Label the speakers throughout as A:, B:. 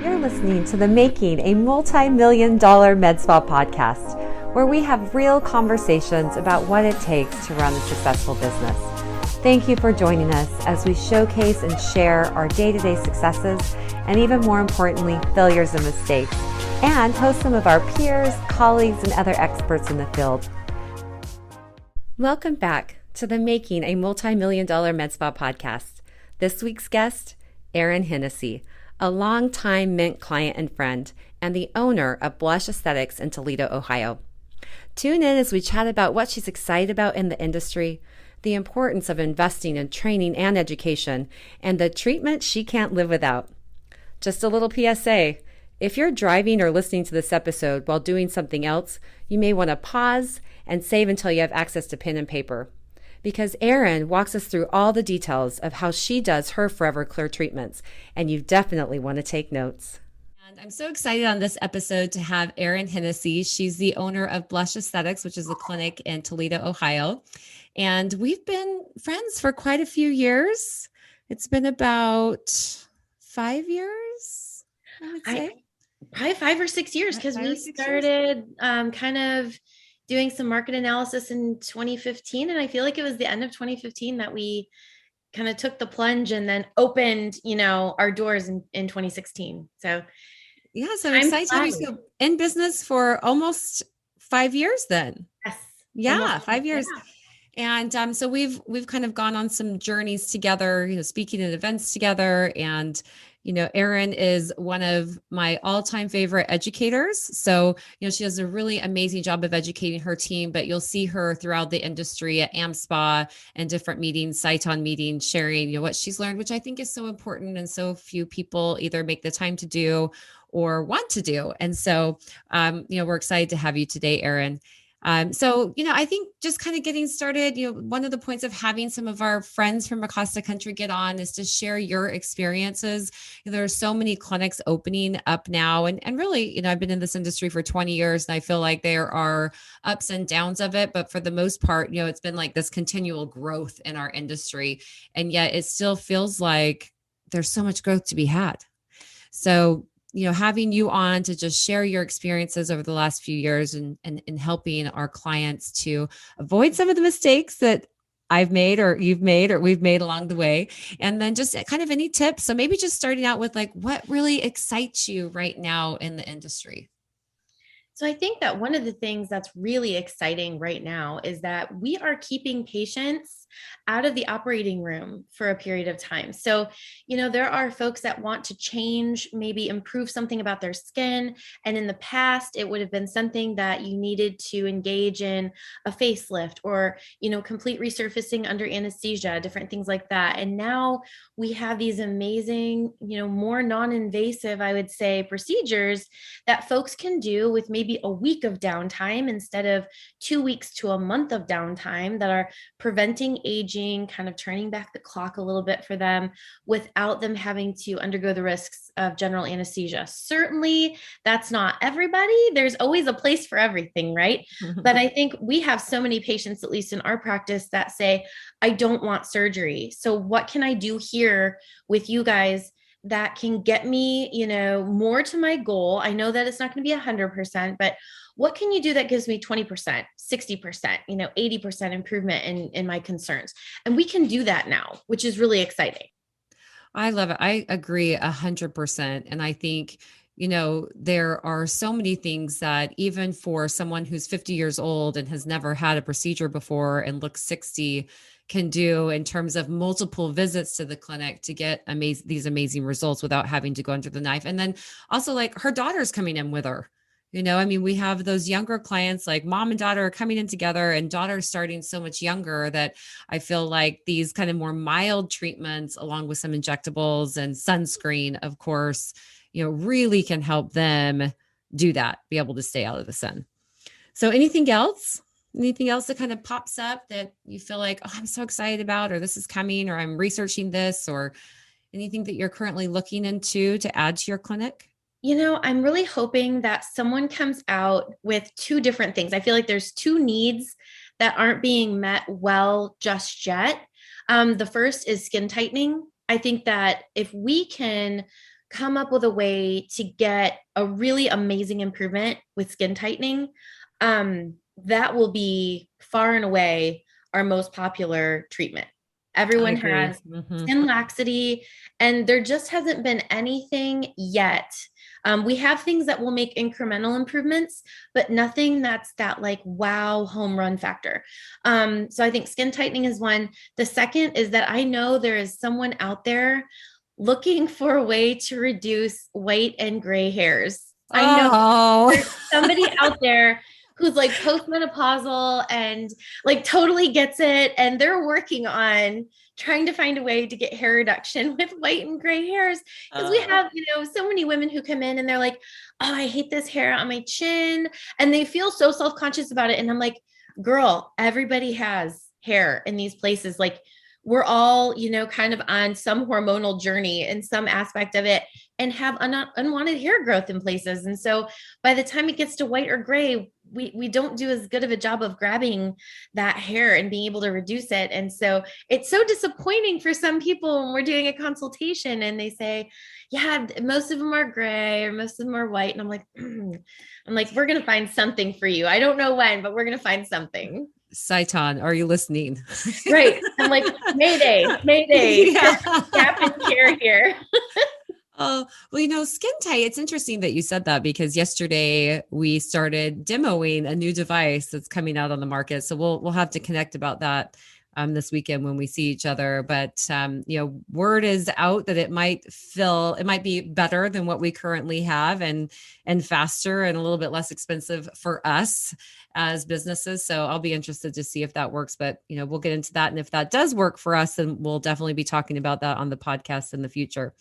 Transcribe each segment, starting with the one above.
A: You're listening to the Making a Multi-Million-Dollar Med Spa podcast, where we have real conversations about what it takes to run a successful business. Thank you for joining us as we showcase and share our day-to-day successes and, even more importantly, failures and mistakes, and host some of our peers, colleagues, and other experts in the field. Welcome back to the Making a Multi-Million-Dollar Med Spa podcast. This week's guest, Erin Hennessey, a longtime Mint client and friend, and the owner of Blush Aesthetics in Toledo, Ohio. Tune in as we chat about what she's excited about in the industry, the importance of investing in training and education, and the treatment she can't live without. Just a little PSA, if you're driving or listening to this episode while doing something else, you may want to pause and save until you have access to pen and paper, because Erin walks us through all the details of how she does her Forever Clear treatments, and you definitely want to take notes. And I'm so excited on this episode to have Erin Hennessey. She's the owner of Blush Aesthetics, which is a clinic in Toledo, Ohio. And we've been friends for quite a few years. It's been about 5 years, I would say.
B: Probably 5 or 6 years, because we started kind of doing some market analysis in 2015. And I feel like it was the end of 2015 that we kind of took the plunge and then opened, our doors in 2016. So
A: yeah, so I'm excited to have you in business for almost 5 years then.
B: Yes.
A: Yeah, 5 years. Yeah. And so we've kind of gone on some journeys together, speaking at events together. And Erin is one of my all-time favorite educators. So, she does a really amazing job of educating her team, but you'll see her throughout the industry at AmSpa and different meetings, Sciton meetings, sharing, what she's learned, which I think is so important. And so few people either make the time to do or want to do. And so, we're excited to have you today, Erin. So, I think just kind of getting started, one of the points of having some of our friends from across the country get on is to share your experiences. There are so many clinics opening up now. And really, I've been in this industry for 20 years and I feel like there are ups and downs of it. But for the most part, it's been like this continual growth in our industry. And yet it still feels like there's so much growth to be had. So, having you on to just share your experiences over the last few years and helping our clients to avoid some of the mistakes that I've made or you've made or we've made along the way. And then just kind of any tips. So maybe just starting out with what really excites you right now in the industry?
B: So I think that one of the things that's really exciting right now is that we are keeping patients out of the operating room for a period of time. So, there are folks that want to change, maybe improve something about their skin. And in the past, it would have been something that you needed to engage in a facelift or, complete resurfacing under anesthesia, different things like that. And now we have these amazing, more non-invasive, I would say, procedures that folks can do with maybe a week of downtime instead of 2 weeks to a month of downtime that are preventing aging, kind of turning back the clock a little bit for them without them having to undergo the risks of general anesthesia. Certainly, that's not everybody. There's always a place for everything, right? But I think we have so many patients, at least in our practice, that say, I don't want surgery. So what can I do here with you guys that can get me, more to my goal? I know that it's not going to be 100%, but what can you do that gives me 20%, 60%, 80% improvement in my concerns? And we can do that now, which is really exciting.
A: I love it. I agree 100%. And I think, there are so many things that even for someone who's 50 years old and has never had a procedure before and looks 60 can do in terms of multiple visits to the clinic to get these amazing results without having to go under the knife. And then also her daughter's coming in with her. We have those younger clients, like mom and daughter are coming in together and daughter's starting so much younger that I feel like these kind of more mild treatments, along with some injectables and sunscreen, of course, really can help them do that, be able to stay out of the sun. So anything else that kind of pops up that you feel like, oh, I'm so excited about, or this is coming, or I'm researching this, or anything that you're currently looking into to add to your clinic?
B: I'm really hoping that someone comes out with 2 different things. I feel like there's 2 needs that aren't being met well just yet. The first is skin tightening. I think that if we can come up with a way to get a really amazing improvement with skin tightening, that will be far and away our most popular treatment.
A: I
B: Everyone
A: agree.
B: has skin laxity, and there just hasn't been anything yet. We have things that will make incremental improvements, but nothing that's that like wow home run factor. So I think skin tightening is one. The second is that I know there is someone out there looking for a way to reduce white and gray hairs. I know
A: Oh,
B: there's somebody out there who's like postmenopausal and like totally gets it, and they're working on trying to find a way to get hair reduction with white and gray hairs, because we have, so many women who come in and they're like, oh, I hate this hair on my chin, and they feel so self-conscious about it, and I'm like, girl, everybody has hair in these places. Like, we're all, kind of on some hormonal journey in some aspect of it, and have unwanted hair growth in places. And so by the time it gets to white or gray, we don't do as good of a job of grabbing that hair and being able to reduce it. And so it's so disappointing for some people when we're doing a consultation and they say, yeah, most of them are gray or most of them are white. And I'm like, we're going to find something for you. I don't know when, but we're going to find something.
A: Saitan, are you listening?
B: Right. I'm like, Mayday, Mayday.
A: Yeah.
B: Gap in care here.
A: Oh, well, skin tight. It's interesting that you said that, because yesterday we started demoing a new device that's coming out on the market. So we'll have to connect about that this weekend when we see each other. But word is out that it might be better than what we currently have, and faster and a little bit less expensive for us as businesses. So I'll be interested to see if that works. But we'll get into that, and if that does work for us, then we'll definitely be talking about that on the podcast in the future.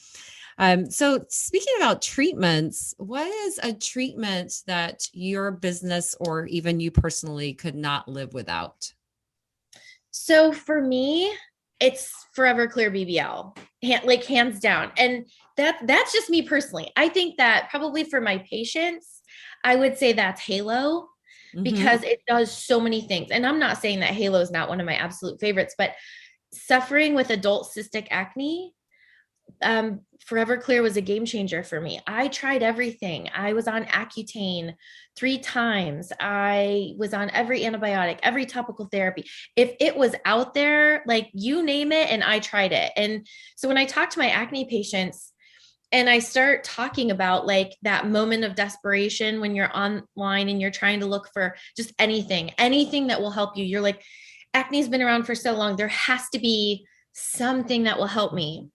A: So speaking about treatments, what is a treatment that your business or even you personally could not live without?
B: So for me, it's Forever Clear BBL, like hands down. And that's just me personally. I think that probably for my patients, I would say that's Halo, because it does so many things. And I'm not saying that Halo is not one of my absolute favorites, but suffering with adult cystic acne, Forever Clear was a game changer for me. I tried everything. I was on Accutane 3 times. I was on every antibiotic, every topical therapy. If it was out there, like you name it, and I tried it. And so when I talk to my acne patients and I start talking about like that moment of desperation when you're online and you're trying to look for just anything that will help you, you're like, acne's been around for so long. There has to be something that will help me.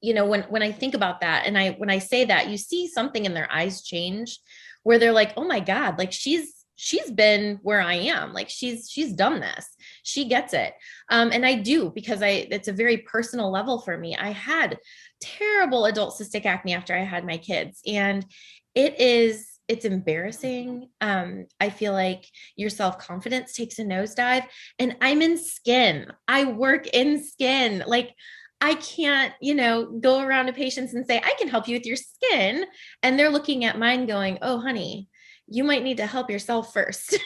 B: When I think about that, and when I say that, you see something in their eyes change, where they're like, oh my God, like she's been where I am. Like she's done this. She gets it. And I do, because it's a very personal level for me. I had terrible adult cystic acne after I had my kids, and it's embarrassing. I feel like your self-confidence takes a nosedive, and I'm in skin. I work in skin. Like, I can't, go around to patients and say, I can help you with your skin. And they're looking at mine going, oh, honey, you might need to help yourself first.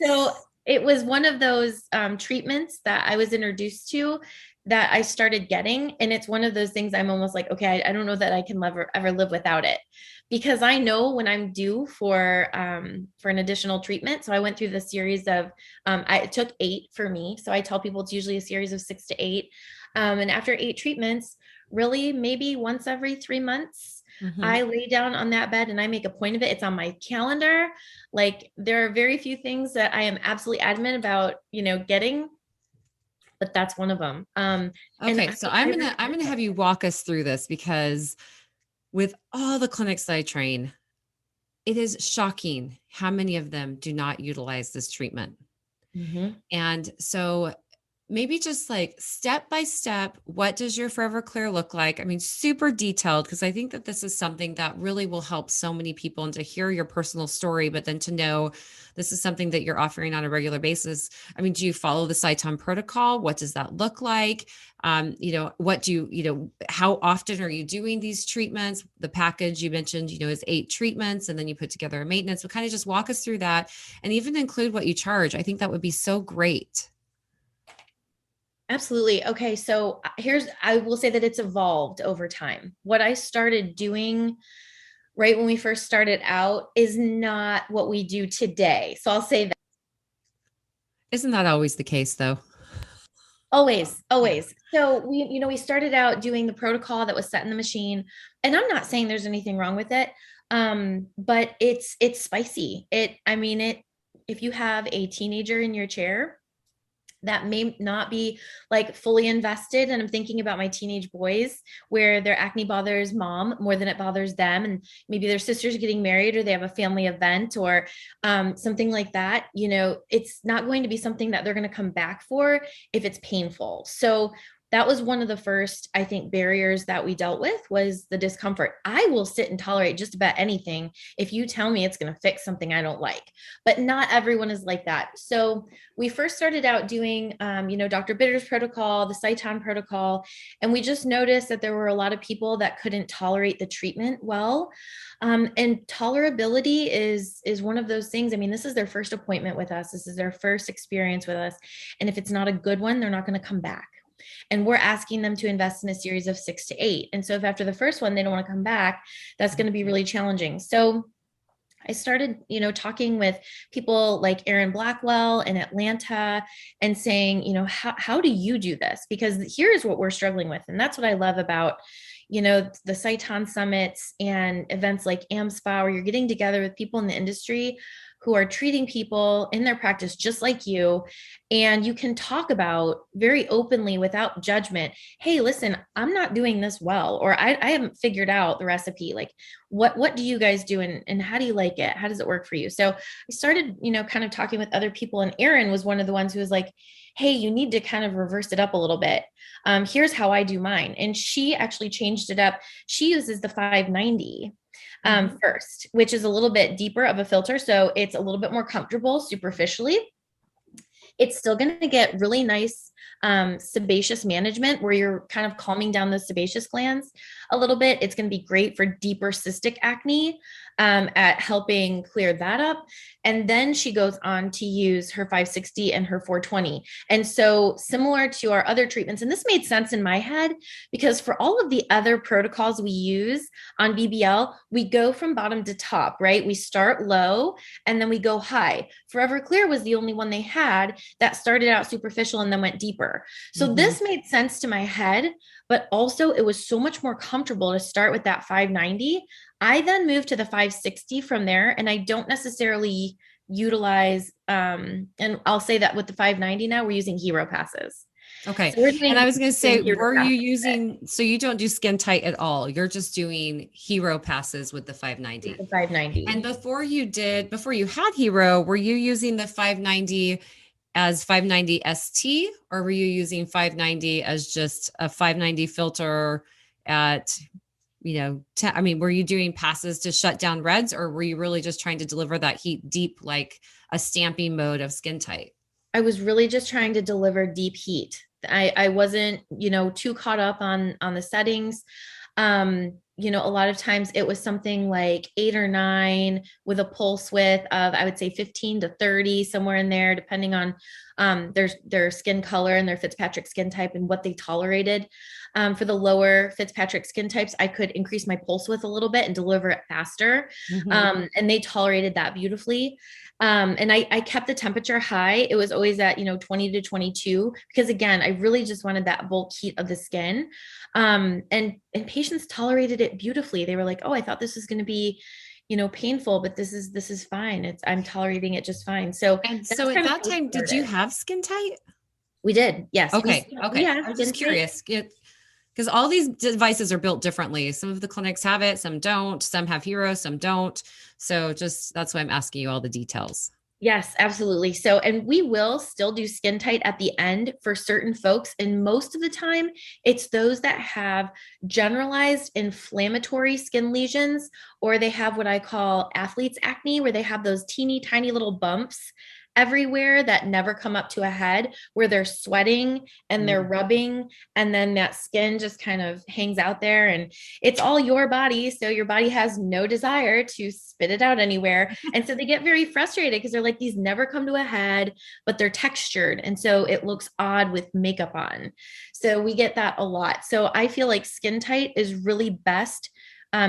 B: So it was one of those treatments that I was introduced to that I started getting. And it's one of those things I'm almost like, okay, I don't know that I can ever live without it, because I know when I'm due for an additional treatment. So I went through the series of, it took 8 for me. So I tell people it's usually a series of 6 to 8. And after 8 treatments, really maybe once every 3 months, I lay down on that bed and I make a point of it. It's on my calendar. Like, there are very few things that I am absolutely adamant about, getting, but that's one of them.
A: Okay, so I'm gonna have you walk us through this, because with all the clinics that I train, it is shocking how many of them do not utilize this treatment. And so maybe just like step by step, what does your Forever Clear look like? I mean, super detailed, because I think that this is something that really will help so many people, and to hear your personal story, but then to know this is something that you're offering on a regular basis. I mean, do you follow the Saiton protocol? What does that look like? What do you, how often are you doing these treatments? The package you mentioned, is 8 treatments, and then you put together a maintenance. So kind of just walk us through that, and even include what you charge. I think that would be so great.
B: Absolutely. Okay. So I will say that it's evolved over time. What I started doing right when we first started out is not what we do today. So I'll say that
A: Isn't that always the case though?
B: always,
A: Yeah.
B: always. So we started out doing the protocol that was set in the machine, and I'm not saying there's anything wrong with it. But it's spicy. I mean, if you have a teenager in your chair, that may not be like fully invested. And I'm thinking about my teenage boys where their acne bothers mom more than it bothers them. And maybe their sister's getting married or they have a family event or something like that. It's not going to be something that they're going to come back for if it's painful. So that was one of the first, I think, barriers that we dealt with was the discomfort. I will sit and tolerate just about anything if you tell me it's going to fix something I don't like, but not everyone is like that. So we first started out doing, Dr. Bitter's protocol, the Saiton protocol, and we just noticed that there were a lot of people that couldn't tolerate the treatment well. And tolerability is one of those things. I mean, this is their first appointment with us. This is their first experience with us. And if it's not a good one, they're not going to come back. And we're asking them to invest in a series of 6 to 8. And so if after the first one, they don't want to come back, that's going to be really challenging. So I started, talking with people like Aaron Blackwell in Atlanta and saying, how do you do this? Because here's what we're struggling with. And that's what I love about, the Saiton summits and events like AmSpa, where you're getting together with people in the industry who are treating people in their practice just like you. And you can talk about very openly without judgment. Hey, listen, I'm not doing this well, or I haven't figured out the recipe. Like, what do you guys do and how do you like it? How does it work for you? So I started, kind of talking with other people. And Erin was one of the ones who was like, hey, you need to kind of reverse it up a little bit. Here's how I do mine. And she actually changed it up. She uses the 590 first, which is a little bit deeper of a filter. So it's a little bit more comfortable superficially. It's still going to get really nice sebaceous management where you're kind of calming down those sebaceous glands a little bit. It's going to be great for deeper cystic acne at helping clear that up. And then she goes on to use her 560 and her 420. And so similar to our other treatments, and this made sense in my head because for all of the other protocols we use on BBL, we go from bottom to top, right? We start low and then we go high. Forever Clear was the only one they had that started out superficial and then went deeper. So this made sense to my head, but also it was so much more comfortable to start with that 590. I then moved to the 560 from there, and I don't necessarily utilize, and I'll say that with the 590 now, we're using hero passes.
A: Okay.
B: So we're
A: And I was going to say,
B: hero
A: were you
B: passes
A: using, so you don't do skin tight at all. You're just doing hero passes with the 590.
B: with the 590.
A: And before you had hero, were you using the 590 as 590 ST, or were you using 590 as just a 590 filter at, were you doing passes to shut down reds, or were you really just trying to deliver that heat deep, like a stamping mode of skin tight?
B: I was really just trying to deliver deep heat. I wasn't, too caught up on the settings. A lot of times it was something like 8 or 9 with a pulse width of, I would say 15 to 30, somewhere in there, depending on their skin color and their Fitzpatrick skin type and what they tolerated. For the lower Fitzpatrick skin types, I could increase my pulse width a little bit and deliver it faster. And they tolerated that beautifully. And I kept the temperature high. It was always at, 20 to 22, because again, I really just wanted that bulk heat of the skin. And patients tolerated it beautifully. They were like, oh, I thought this was going to be, painful, but this is fine. I'm tolerating it just fine. So,
A: and so at that time, did you have skin tight?
B: We did. Yes.
A: Okay. I'm just curious. Because all these devices are built differently. Some of the clinics have it, some don't. Some have hero, some don't. So that's why I'm asking you all the details.
B: Yes, absolutely. So, and we will still do skin tight at the end for certain folks. And most of the time, it's those that have generalized inflammatory skin lesions, or they have what I call athlete's acne, where they have those teeny tiny little bumps everywhere that never come up to a head, where they're sweating and they're rubbing, and then that skin just kind of hangs out there, and it's all your body. So your body has no desire to spit it out anywhere. And so they get very frustrated because they're like, these never come to a head, but they're textured. And so it looks odd with makeup on. So we get that a lot. So I feel like skin tight is really best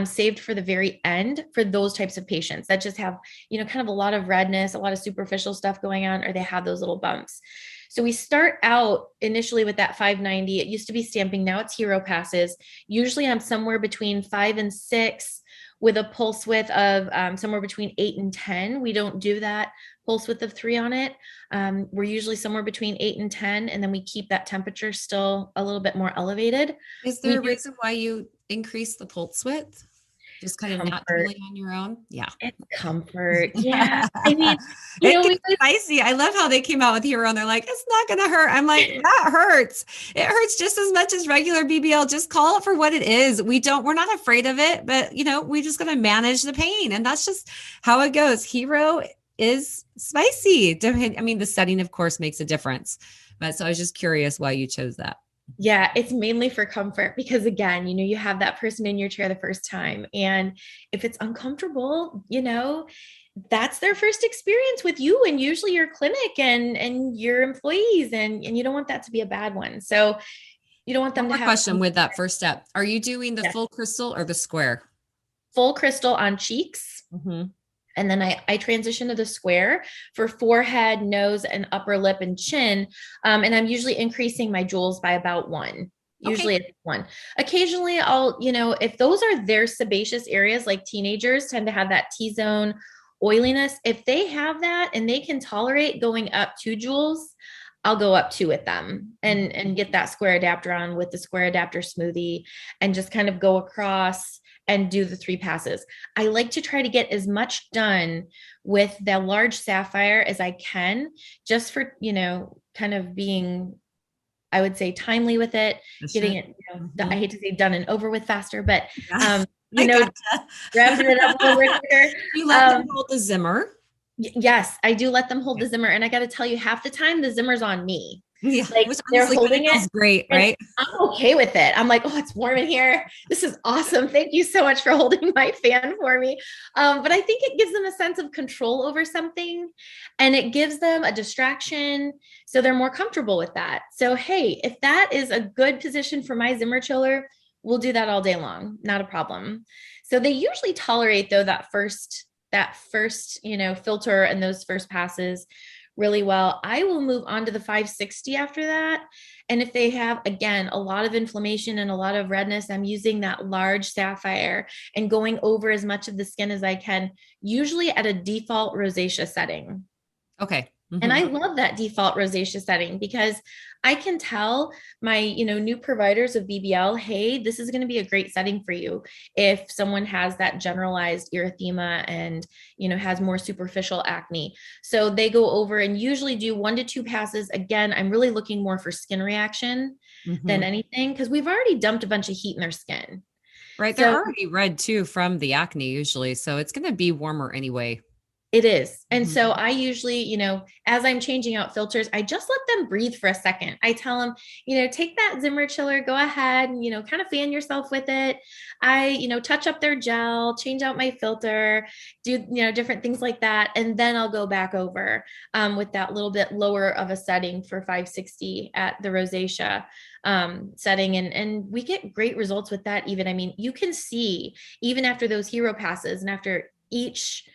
B: saved for the very end for those types of patients that just have, kind of a lot of redness, a lot of superficial stuff going on, or they have those little bumps. So we start out initially with that 590. It used to be stamping. Now it's hero passes. Usually I'm somewhere between 5 and 6 with a pulse width of somewhere between 8 and 10. We don't do that pulse width of 3 on it. We're usually somewhere between 8 and 10, and then we keep that temperature still a little bit more elevated.
A: Is there a reason why you increase the pulse width? Just kind of naturally on your own? Yeah.
B: It's comfort. Yeah. I mean,
A: it's spicy. I love how they came out with Hero and they're like, it's not going to hurt. I'm like, that hurts. It hurts just as much as regular BBL. Just call it for what it is. We're not afraid of it, but we just going to manage the pain. And that's just how it goes. Hero is spicy. I mean, the setting of course makes a difference, but so I was just curious why you chose that.
B: Yeah, it's mainly for comfort because again, you have that person in your chair the first time. And if it's uncomfortable, that's their first experience with you and usually your clinic and your employees. And you don't want that to be a bad one. So you don't want them to have
A: question with that first step. Are you doing the full crystal or the square?
B: Full crystal on cheeks. Mm-hmm. And then I transition to the square for forehead, nose, and upper lip and chin. And I'm usually increasing my jewels by about 1. Usually it's 1. Occasionally I'll, if those are their sebaceous areas, like teenagers tend to have that T-zone oiliness. If they have that and they can tolerate going up 2 jewels, I'll go up 2 with them and get that square adapter on with the square adapter smoothie and just kind of go across and do the 3 passes. I like to try to get as much done with the large sapphire as I can, just for, kind of being, I would say, timely with it, getting it, I hate to say done and over with faster, but,
A: gotcha.
B: wrapping it up a little bit quicker.
A: You let them hold the Zimmer.
B: Yes, I do let them hold the Zimmer. And I got to tell you, half the time the Zimmer's on me.
A: Yeah,
B: like they're holding it.
A: Great, right?
B: I'm okay with it. I'm like, oh, it's warm in here. This is awesome. Thank you so much for holding my fan for me. But I think it gives them a sense of control over something, and it gives them a distraction, so they're more comfortable with that. So hey, if that is a good position for my Zimmer chiller, we'll do that all day long. Not a problem. So they usually tolerate though that first filter and those first passes really well. I will move on to the 560 after that. And if they have, again, a lot of inflammation and a lot of redness, I'm using that large sapphire and going over as much of the skin as I can, usually at a default rosacea setting.
A: Okay. Mm-hmm.
B: And I love that default rosacea setting because I can tell my, new providers of BBL, hey, this is going to be a great setting for you. If someone has that generalized erythema and, has more superficial acne. So they go over and usually do 1 to 2 passes. Again, I'm really looking more for skin reaction than anything because we've already dumped a bunch of heat in their skin.
A: Right. They're already red too from the acne usually. So it's going to be warmer anyway.
B: It is. And so I usually, as I'm changing out filters, I just let them breathe for a second. I tell them, take that Zimmer chiller, go ahead and, kind of fan yourself with it. I, touch up their gel, change out my filter, do, different things like that. And then I'll go back over with that little bit lower of a setting for 560 at the rosacea setting. And we get great results with that. Even, I mean, you can see even after those hero passes and after each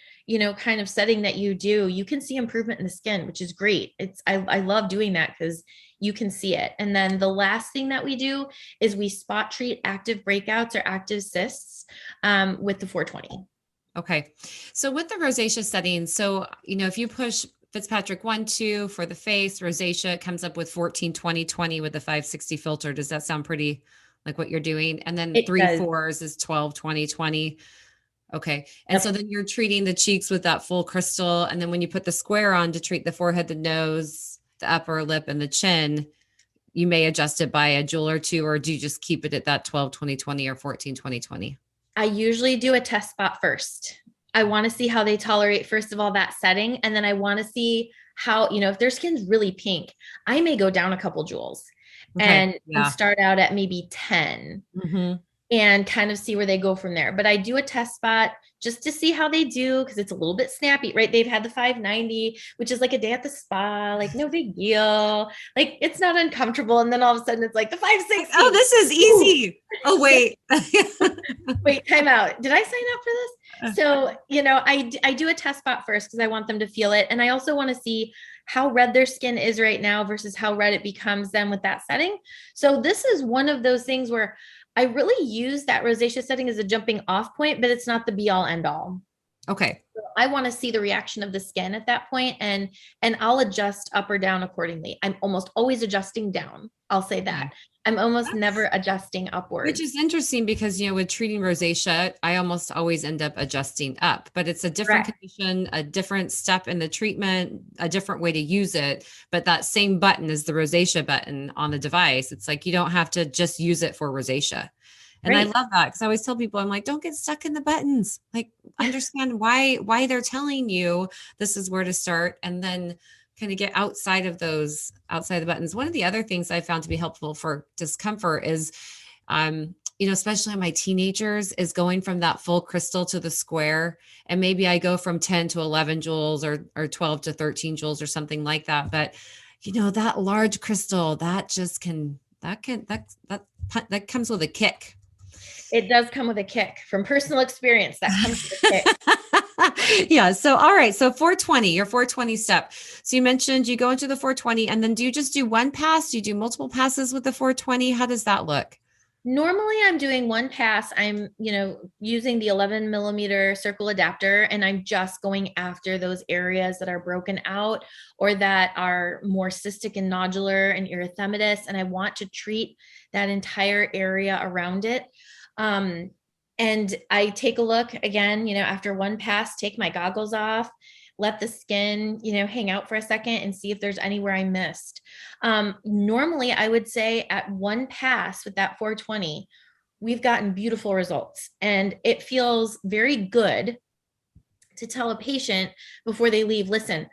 B: kind of setting that you do, you can see improvement in the skin, which is great. I love doing that because you can see it. And then the last thing that we do is we spot treat active breakouts or active cysts with the 420.
A: Okay. So with the rosacea setting, so, if you push Fitzpatrick 1-2 for the face, rosacea, it comes up with 14-20-20 with the 560 filter. Does that sound pretty like what you're doing? And then 3-4s is 12-20-20. Okay. And so then you're treating the cheeks with that full crystal. And then when you put the square on to treat the forehead, the nose, the upper lip, and the chin, you may adjust it by a jewel or 2, or do you just keep it at that 12-20-20 or 14-20-20?
B: I usually do a test spot first. I want to see how they tolerate, first of all, that setting. And then I want to see how, if their skin's really pink, I may go down a couple joules
A: Okay.
B: and
A: Yeah.
B: start out at maybe 10
A: Mm-hmm.
B: and kind of see where they go from there. But I do a test spot just to see how they do because it's a little bit snappy, right? They've had the 590, which is like a day at the spa, like no big deal. Like it's not uncomfortable. And then all of a sudden it's like the
A: Like,
B: 560.
A: oh, this is
B: Ooh.
A: easy. Oh, wait.
B: Wait, time out. Did I sign up for this? So, I do a test spot first because I want them to feel it. And I also want to see how red their skin is right now versus how red it becomes then with that setting. So this is one of those things where I really use that rosacea setting as a jumping off point, but it's not the be all end all.
A: Okay.
B: So I want to see the reaction of the skin at that point, and I'll adjust up or down accordingly. I'm almost always adjusting down. I'll say that. I'm almost never adjusting upwards.
A: Which is interesting because, with treating rosacea, I almost always end up adjusting up, but it's a different
B: Correct.
A: condition, a different step in the treatment, a different way to use it. But that same button is the rosacea button on the device. It's like, you don't have to just use it for rosacea. And I
B: Right.
A: love that because I always tell people, I'm like, don't get stuck in the buttons. Like, understand why they're telling you this is where to start, and then kind of get outside of outside the buttons. One of the other things I found to be helpful for discomfort is, especially on my teenagers, is going from that full crystal to the square. And maybe I go from 10 to 11 joules or 12 to 13 joules or something like that. But, that large crystal, that comes with a kick.
B: It does come with a kick. From personal experience, that comes with a kick.
A: Yeah. So, all right. So 420, your 420 step. So you mentioned you go into the 420, and then do you just do one pass? Do you do multiple passes with the 420? How does that look?
B: Normally I'm doing one pass. I'm, using the 11 millimeter circle adapter, and I'm just going after those areas that are broken out or that are more cystic and nodular and erythematous. And I want to treat that entire area around it. And I take a look again, after one pass, take my goggles off, let the skin, hang out for a second and see if there's anywhere I missed. Normally, I would say at one pass with that 420, we've gotten beautiful results. And it feels very good to tell a patient before they leave, listen,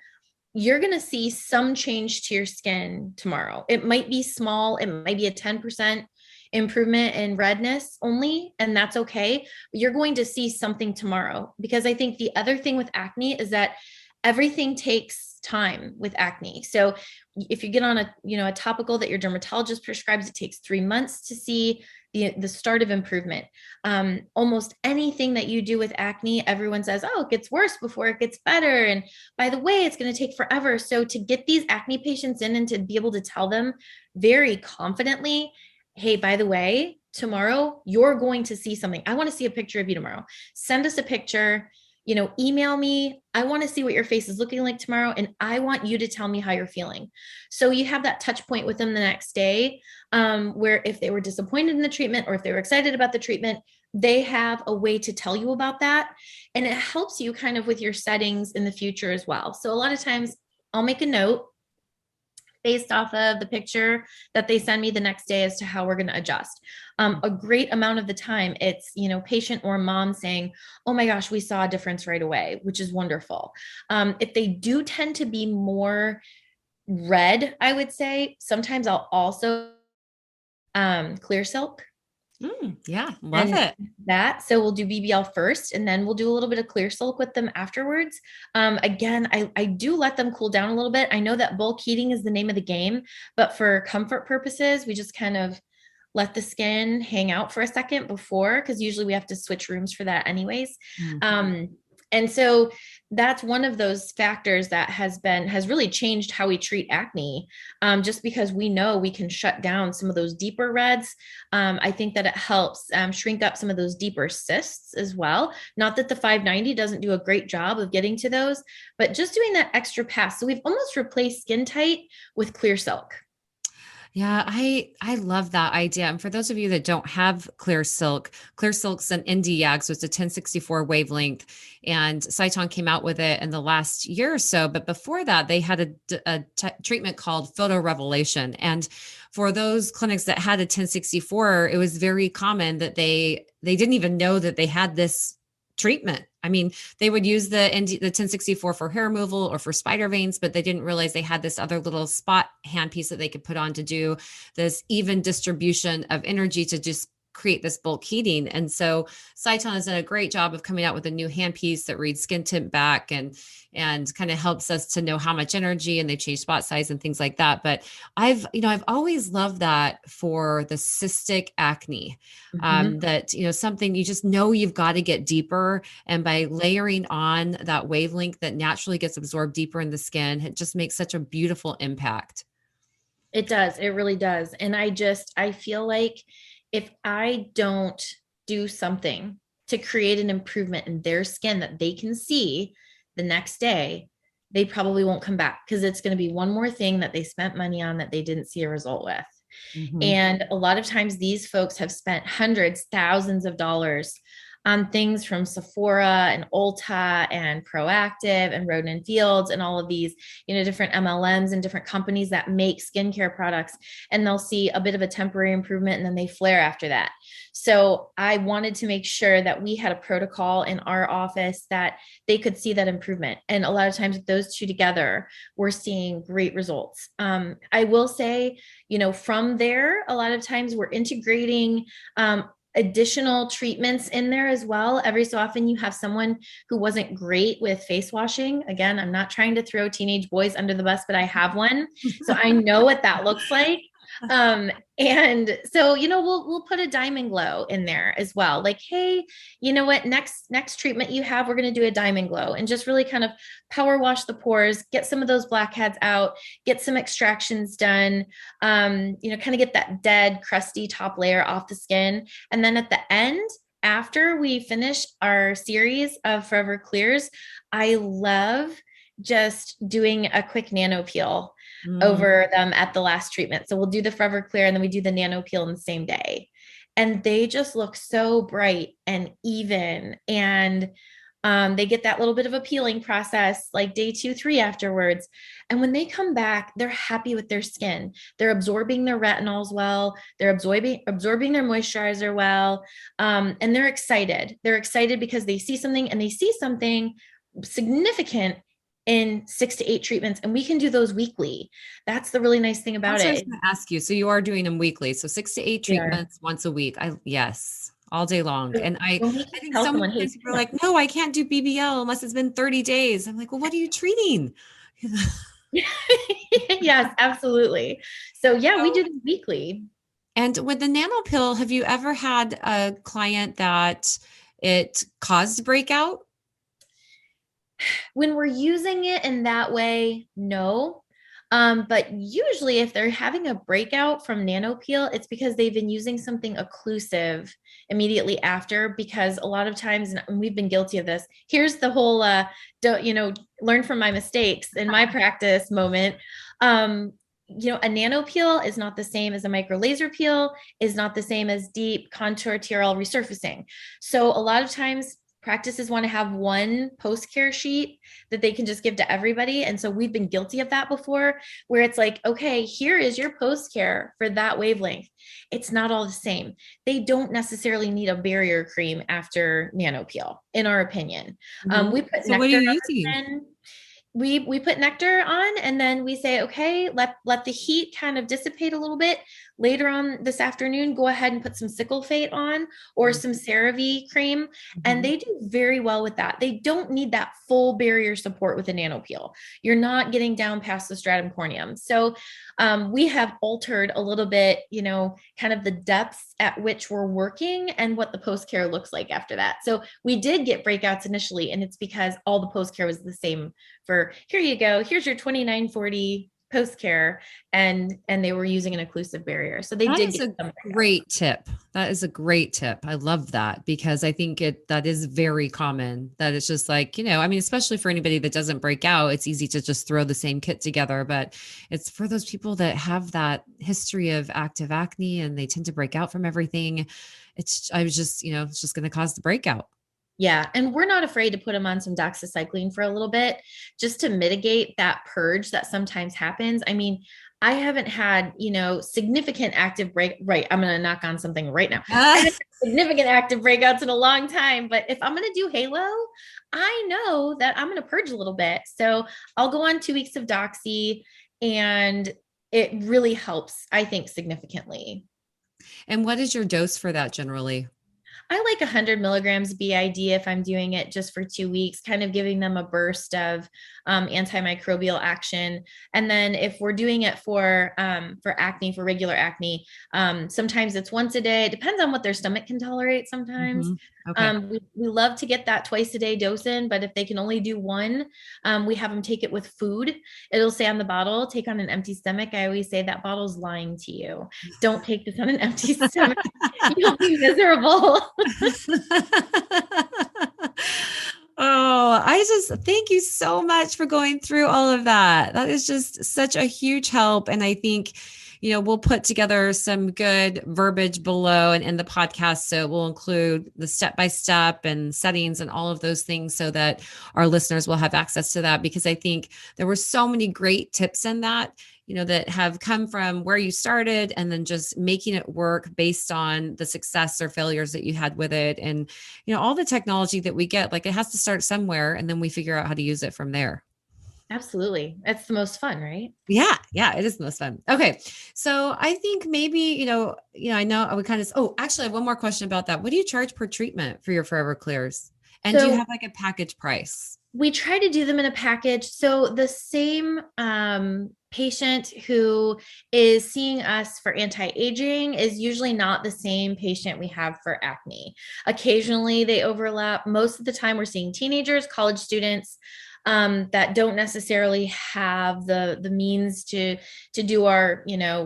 B: you're going to see some change to your skin tomorrow. It might be small, it might be a 10% improvement in redness only, and that's okay. But you're going to see something tomorrow, because I think the other thing with acne is that everything takes time with acne. So if you get on a topical that your dermatologist prescribes, it takes 3 months to see the start of improvement. Almost anything that you do with acne, everyone says, oh, it gets worse before it gets better. And by the way, it's going to take forever. So to get these acne patients in and to be able to tell them very confidently, hey, by the way, tomorrow you're going to see something. I want to see a picture of you tomorrow. Send us a picture, email me. I want to see what your face is looking like tomorrow. And I want you to tell me how you're feeling. So you have that touch point with them the next day, where if they were disappointed in the treatment or if they were excited about the treatment, they have a way to tell you about that. And it helps you kind of with your settings in the future as well. So a lot of times I'll make a note based off of the picture that they send me the next day as to how we're going to adjust. A great amount of the time, it's, patient or mom saying, oh my gosh, we saw a difference right away, which is wonderful. If they do tend to be more red, I would say sometimes I'll also clear silk.
A: Yeah, love it.
B: So we'll do BBL first, and then we'll do a little bit of clear silk with them afterwards. Again, I do let them cool down a little bit. I know that bulk heating is the name of the game, but for comfort purposes, we just kind of let the skin hang out for a second before, because usually we have to switch rooms for that anyways. And so that's one of those factors that has really changed how we treat acne, just because we know we can shut down some of those deeper reds. I think that it helps shrink up some of those deeper cysts as well. Not that the 590 doesn't do a great job of getting to those, but just doing that extra pass. So we've almost replaced Skin Tight with Clear Silk.
A: Yeah, I love that idea. And for those of you that don't have Clear Silk's an Nd:YAG, so it's a 1064 wavelength. And Sciton came out with it in the last year or so. But before that, they had a treatment called Photo Revelation. And for those clinics that had a 1064, it was very common that they didn't even know that they had this treatment. I mean, they would use the 1064 for hair removal or for spider veins, but they didn't realize they had this other little spot handpiece that they could put on to do this even distribution of energy to just create this bulk heating. And so Cyton has done a great job of coming out with a new handpiece that reads skin tint back and kind of helps us to know how much energy, and they've changed spot size and things like that. But I've always loved that for the cystic acne, that, something you just know you've got to get deeper. And by layering on that wavelength that naturally gets absorbed deeper in the skin, it just makes such a beautiful impact.
B: It does. It really does. And I feel like if I don't do something to create an improvement in their skin that they can see the next day, they probably won't come back, because it's going to be one more thing that they spent money on that they didn't see a result with.
A: Mm-hmm.
B: And a lot of times these folks have spent hundreds, thousands of dollars on things from Sephora and Ulta and Proactive and Roden and Fields and all of these, different MLMs and different companies that make skincare products. And they'll see a bit of a temporary improvement and then they flare after that. So I wanted to make sure that we had a protocol in our office that they could see that improvement. And a lot of times those two together, we're seeing great results. I will say, from there, a lot of times we're integrating additional treatments in there as well. Every so often you have someone who wasn't great with face washing. Again, I'm not trying to throw teenage boys under the bus, but I have one. So I know what that looks like. And so, we'll put a diamond glow in there as well. Like, hey, you know what, next treatment you have, we're going to do a diamond glow and just really kind of power wash the pores, get some of those blackheads out, get some extractions done, kind of get that dead, crusty top layer off the skin. And then at the end, after we finish our series of Forever Clears, I love just doing a quick nano peel over them at the last treatment. So we'll do the Forever Clear and then we do the nano peel in the same day. And they just look so bright and even. And they get that little bit of a peeling process like day 2, 3 afterwards. And when they come back, they're happy with their skin. They're absorbing their retinols well. They're absorbing their moisturizer well. And they're excited. They're excited because they see something, and they see something significant in 6 to 8 treatments, and we can do those weekly. That's the really nice thing about it.
A: I was going to ask you. So you are doing them weekly. So 6 to 8 treatments once a week. Yes, all day long. And I think so many people are like, no, I can't do BBL unless it's been 30 days. I'm like, well, what are you treating?
B: Yes, absolutely. So yeah, we do them weekly.
A: And with the nano pill, have you ever had a client that it caused breakout?
B: When we're using it in that way, no. But usually if they're having a breakout from nano peel, it's because they've been using something occlusive immediately after, because a lot of times, and we've been guilty of this, here's the whole, learn from my mistakes in my practice moment. A nano peel is not the same as a micro laser peel, is not the same as deep contour TRL resurfacing. So a lot of times practices want to have one post-care sheet that they can just give to everybody. And so we've been guilty of that before, where it's like, okay, here is your post-care for that wavelength. It's not all the same. They don't necessarily need a barrier cream after nano peel, in our opinion. We put
A: so what are you using?
B: We put nectar on, and then we say, okay, let the heat kind of dissipate a little bit. Later on this afternoon, go ahead and put some Ciclefate on or some CeraVe cream. And they do very well with that. They don't need that full barrier support with a nano peel. You're not getting down past the stratum corneum. So we have altered a little bit, kind of the depths at which we're working and what the post-care looks like after that. So we did get breakouts initially, and it's because all the post-care was the same for, here you go, here's your 2940 post-care, and they were using an occlusive barrier. So they did get some
A: great tip. That is a great tip. I love that, because I think that is very common, that it's just like, especially for anybody that doesn't break out, it's easy to just throw the same kit together, but it's for those people that have that history of active acne and they tend to break out from everything. It's just going to cause the breakout.
B: Yeah. And we're not afraid to put them on some doxycycline for a little bit, just to mitigate that purge that sometimes happens. I mean, I haven't had, significant active break. Right. I'm going to knock on something right now. I
A: Uh,
B: haven't had significant active breakouts in a long time. But if I'm going to do Halo, I know that I'm going to purge a little bit. So I'll go on 2 weeks of Doxy, and it really helps, I think, significantly.
A: and what is your dose for that generally?
B: I like 100 milligrams BID if I'm doing it just for 2 weeks, kind of giving them a burst of antimicrobial action. And then if we're doing it for acne, for regular acne, sometimes it's once a day. It depends on what their stomach can tolerate. Sometimes
A: Mhm. Okay.
B: we love to get that twice a day dose in, but if they can only do one, we have them take it with food. It'll say on the bottle, take on an empty stomach. I always say that bottle's lying to you. Don't take this on an empty stomach. You'll be miserable.
A: Oh, I just thank you so much for going through all of that. That is just such a huge help. And I think, we'll put together some good verbiage below and in the podcast. So we'll include the step by step and settings and all of those things so that our listeners will have access to that. Because I think there were so many great tips in that, that have come from where you started and then just making it work based on the success or failures that you had with it. And, all the technology that we get, like it has to start somewhere and then we figure out how to use it from there.
B: Absolutely. That's the most fun, right?
A: Yeah, yeah, it is the most fun. Okay. So I think maybe, I know I would kind of, oh, actually I have one more question about that. What do you charge per treatment for your Forever Clears? And do you
B: So
A: have like a package price?
B: we try to do them in a package. So the same patient who is seeing us for anti-aging is usually not the same patient we have for acne. Occasionally they overlap. Most of the time we're seeing teenagers, college students, that don't necessarily have the means to do our,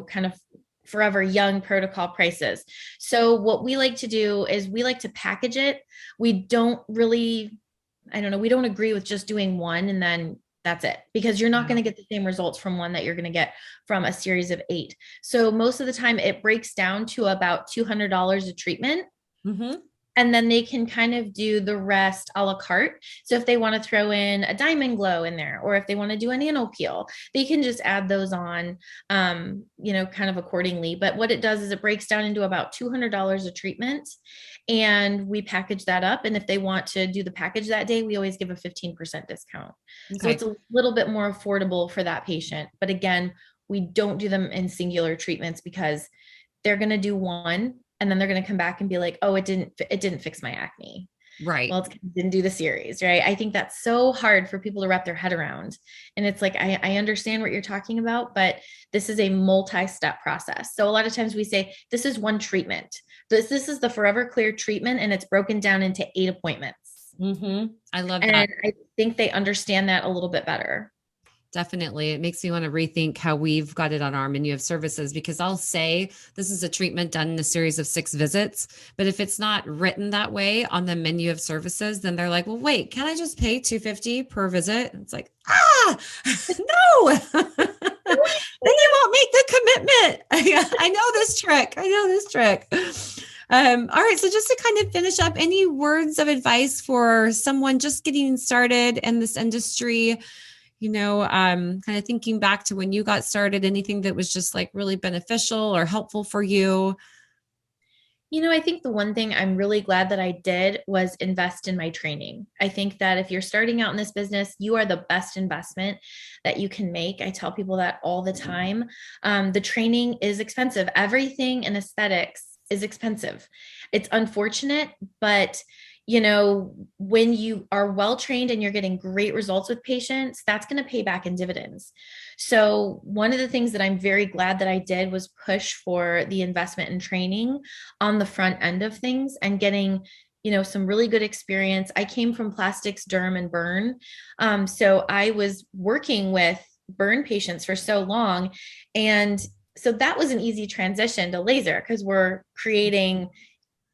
B: kind of forever young protocol prices. So what we like to do is we like to package it. We don't really, I don't know, we don't agree with just doing one and then that's it, because you're not
A: Yeah.
B: going to get the same results from one that you're going to get from a series of 8. So most of the time it breaks down to about $200 a treatment.
A: Mm-hmm.
B: And then they can kind of do the rest a la carte. So if they want to throw in a diamond glow in there, or if they want to do a nano peel, they can just add those on, kind of accordingly. But what it does is it breaks down into about $200 a treatment, and we package that up. And if they want to do the package that day, we always give a 15% discount. So
A: Okay.
B: it's a little bit more affordable for that patient. But again, we don't do them in singular treatments because they're going to do one and then they're going to come back and be like, oh, it didn't fix my acne.
A: Right.
B: Well, it didn't do the series, right? I think that's so hard for people to wrap their head around. And it's like, I understand what you're talking about, but this is a multi-step process. So a lot of times we say, this is one treatment. This is the Forever Clear treatment, and it's broken down into 8 appointments.
A: Mm-hmm. I love that.
B: And I think they understand that a little bit better.
A: Definitely. It makes me want to rethink how we've got it on our menu of services, because I'll say this is a treatment done in a series of 6 visits. But if it's not written that way on the menu of services, then they're like, well, wait, can I just pay $250 per visit? It's like, no, then you won't make the commitment. I know this trick. I know this trick. All right. So just to kind of finish up, any words of advice for someone just getting started in this industry? Kind of thinking back to when you got started, anything that was just like really beneficial or helpful for you?
B: I think the one thing I'm really glad that I did was invest in my training. I think that if you're starting out in this business, you are the best investment that you can make. I tell people that all the time. The training is expensive. Everything in aesthetics is expensive. It's unfortunate, but when you are well trained and you're getting great results with patients, that's going to pay back in dividends. So one of the things that I'm very glad that I did was push for the investment in training on the front end of things and getting some really good experience. I came from plastics, derm, and burn. So I was working with burn patients for so long. And so that was an easy transition to laser because we're creating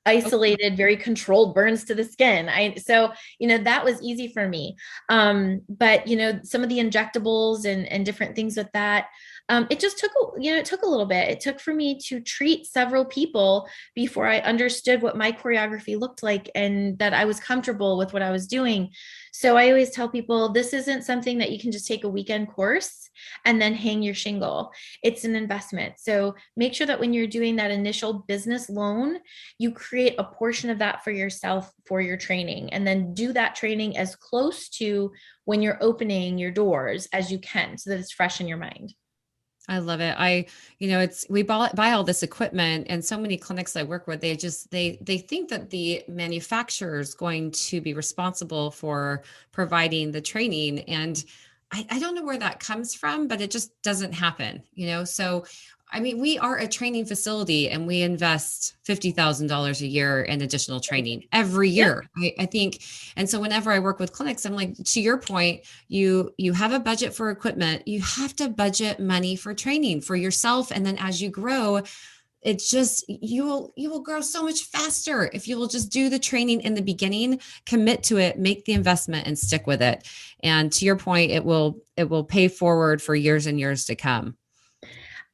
B: isolated, very controlled burns to the skin. That was easy for me. But some of the injectables and different things with that, It just took, it took a little bit. It took for me to treat several people before I understood what my choreography looked like and that I was comfortable with what I was doing. So I always tell people this isn't something that you can just take a weekend course and then hang your shingle. It's an investment. So make sure that when you're doing that initial business loan, you create a portion of that for yourself for your training, and then do that training as close to when you're opening your doors as you can so that it's fresh in your mind.
A: I love it. We buy all this equipment, and so many clinics I work with, they think that the manufacturer is going to be responsible for providing the training. And I don't know where that comes from, but it just doesn't happen, So, I mean, we are a training facility and we invest $50,000 a year in additional training every year. Yep. I think. And so whenever I work with clinics, I'm like, to your point, you have a budget for equipment, you have to budget money for training for yourself. And then as you grow, it's just, you will grow so much faster if you will just do the training in the beginning, commit to it, make the investment and stick with it. And to your point, it will pay forward for years and years to come.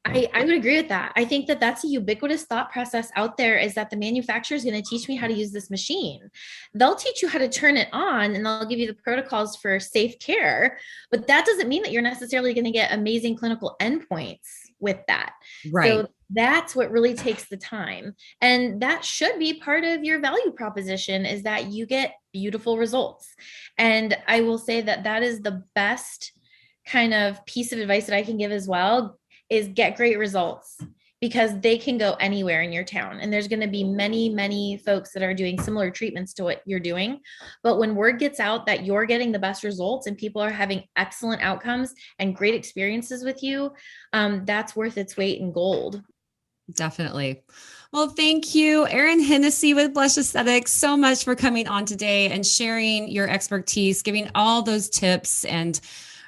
B: I would agree with that. I think that that's a ubiquitous thought process out there, is that the manufacturer is going to teach me how to use this machine. They'll teach you how to turn it on and they'll give you the protocols for safe care, but that doesn't mean that you're necessarily going to get amazing clinical endpoints with that.
A: Right.
B: So that's what really takes the time. And that should be part of your value proposition, is that you get beautiful results. And I will say that that is the best kind of piece of advice that I can give as well, is get great results, because they can go anywhere in your town. And there's going to be many, many folks that are doing similar treatments to what you're doing. But when word gets out that you're getting the best results and people are having excellent outcomes and great experiences with you, that's worth its weight in gold.
A: Definitely. Well, thank you, Erin Hennessey with Blush Aesthetics, so much for coming on today and sharing your expertise, giving all those tips. And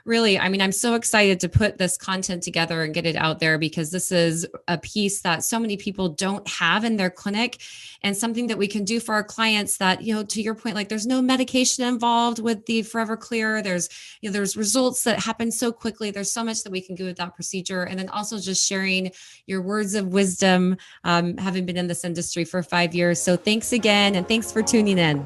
A: really, I mean, I'm so excited to put this content together and get it out there, because this is a piece that so many people don't have in their clinic, and something that we can do for our clients that, to your point, like there's no medication involved with the Forever Clear. There's results that happen so quickly. There's so much that we can do with that procedure. And then also just sharing your words of wisdom, having been in this industry for 5 years. So thanks again. And thanks for tuning in.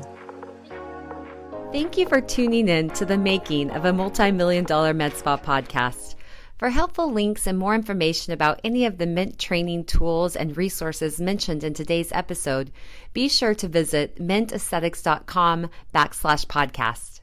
A: Thank you for tuning in to the making of a multi-million-dollar med spa podcast. For helpful links and more information about any of the Mint training tools and resources mentioned in today's episode, be sure to visit mintaesthetics.com/podcast.